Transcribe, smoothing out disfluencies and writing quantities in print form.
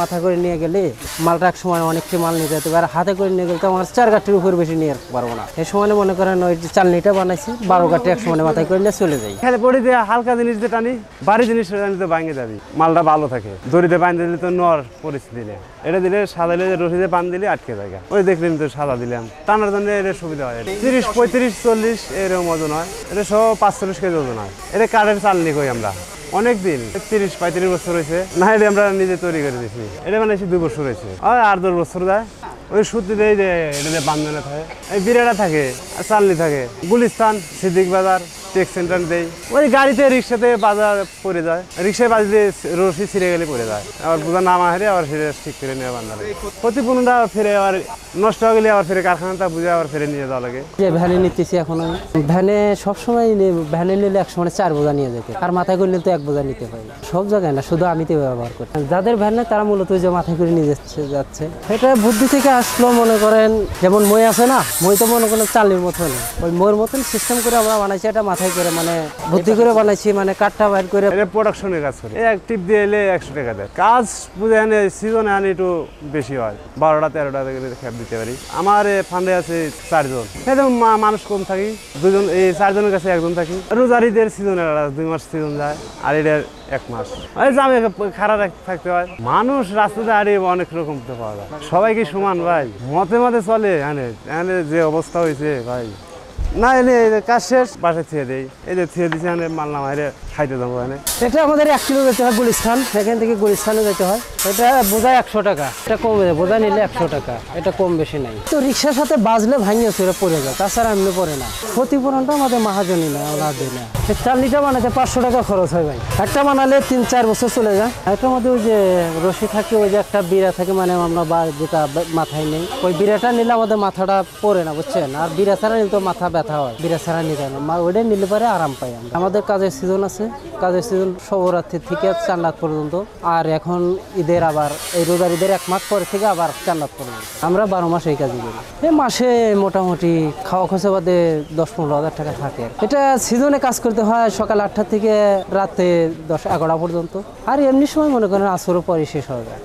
মাথা করে নিয়ে গেলে মালটা এক সময় অনেকটা মাল নিয়ে যেতে পারে, হাতে করে নিয়ে গেলে তো আমার 4 গাঁটের উপর বেশি নিয়ে পারবো না। এই সময় মনে করেন ওই চালনিটা বানাইছি 12 গাঁটে এক সময় মাথায় করে নিয়ে চলে যাই। খেলে পড়ি দিয়ে হালকা জিনিস দিয়ে টানি, ভারী জিনিস টানি ভাঙে যাবি, মালটা ভালো থাকে। দড়িতে বাঁধে দিলে তো নর পরিস্থিতি নেই, এটা দিলে সাদা রশিদে বাঁধ দিলে আটকে যায়। ওই দেখলেন তো সাদা দিলাম, টানার জন্য এটা সুবিধা হয়। 30, 35, 40 এরকম ওজন হয়। এটা সব 45 কেজি ওজন হয়। এটা কাঠের চালনি কই আমরা অনেক দিন 30-35 বছর হয়েছে না, এটা আমরা নিজে তৈরি করে দিয়েছি। এটা মানে 2 বছর হয়েছে, আর 10 বছর যায়। ওই সুতি দিয়ে যে এটা বান্ধনে থাকে, এই বিড়াটা থাকে আর চালনি থাকে। গুলিস্তান, সিদ্দিক বাজার, টেক সেন্টার দেয়। ওই গাড়িতে রিক্সাতে বাজার পড়ে যায়, রিক্সায় বাজি দিয়ে রশি ছিঁড়ে গেলে পড়ে যায়, আবার বোঝা নামা হারে আবার ফিরে ঠিক করে নেওয়া বান্ধারে। ক্ষতিপূর্ণটা ফিরে আবার নষ্ট হয়ে গেলে আবার ফিরে কারখানাটা বুঝে আবার ফিরে নিয়ে যাওয়া লাগে। যে ভ্যানে নিতেছি এখন আমি, ভ্যানে সবসময় ভ্যানে নিলে এক সময় 4 বোঝা নিয়ে যেতে, আর মাথায় করে নিলে তো 1 বোঝা নিতে পারি। সব জায়গায় না, শুধু আমি তো ব্যবহার করি। যাদের ভ্যান নেই তারা মূলত যে মাথায় করে নিয়ে যাচ্ছে। এটা বুদ্ধি থেকে আসলো। মনে করেন যেমন মই আছে না, মই তো মনে করেন চালের মতন, ওই মইয়ের মতন সিস্টেম করে আমরা বানাইছি। এটা মাথায় করে মানে বুদ্ধি করে বানাইছি, মানে কাঠটা বাইর করে। এটা প্রোডাকশনের কাজ করে, এক টিপ দিয়ে এলে 100 টাকা দেয়। কাজ বুঝে আনে সিজনে আনে একটু বেশি হয়, 12টা-13টা খেপ দিতে পারি। আমার ফান্ডে আছে 4 জন, একদম মানুষ কম থাকি, 2 জন। এই 4 জনের কাছে 1 জন থাকি। রোজারিদের সিজনের 2 মাস সিজন যায়, আর এটার 1 মাস। ওই জামে খারাপ থাকতে হয়। মানুষ রাস্তাতে আরে অনেক রকম পাওয়া যায়, সবাই কি সমান ভাই? মতে মতে চলে। এনে যে অবস্থা হয়েছে ভাই, না এনে কাজ শেষ বাসায় থিয়ে দেয়। এই যে থিয়ে দিচ্ছে মাল নামাইরে খাইতে যাবো। এটা আমাদের 1 কিলো যেতে হয় গুলিস্তান, এখান থেকে গুলিস্তানে যেতে হয়। এটা বোঝা 100 টাকা, এটা কমে যায়। বোঝা নিলে 100 টাকা, এটা কম বেশি নাই। তো রিক্সার সাথে বাজলে ভাঙিয়ে চুরে পড়ে যায়, তাছাড়া এমনি পড়ে না। ক্ষতিপূরণটা আমাদের মাহাজনী না, ওরা দেয় না। চালনিটা বানাতে 500 টাকা খরচ হয় ভাই। একটা বানালে 3-4 বছর চলে যায়। এটার মধ্যে ওই যে রশি থাকে, ওই যে একটা বিড়া থাকে, মানে আমরা যেটা মাথায় নেই, ওই বিড়াটা নিলে আমাদের মাথাটা পড়ে না, বুঝছেন। আর বিড়া ছাড়া নিলে তো মাথা ব্যথা হয়, বিড়া ছাড়া নিতে না। ওইটা নিলে পরে আরাম পাই আমরা। আমাদের কাজের সিজন আছে, কাজের সিজন সবরাত্রি থেকে চান্নাত পর্যন্ত। আর এখন ঈদের আবার এই রোজার ঈদের 1 মাস পরে থেকে আবার চান্নাত পর্যন্ত। আমরা 12 মাস এই কাজই করি। এই মাসে মোটামুটি খাওয়া খরচা বাদে 10-15 হাজার টাকা থাকে। এটা সিজনে কাজ করতে হয় সকাল 8টা থেকে রাতে 10-11টা পর্যন্ত। আর এমনি সময় মনে করেন আসরের পরে শেষ হয়ে যায়।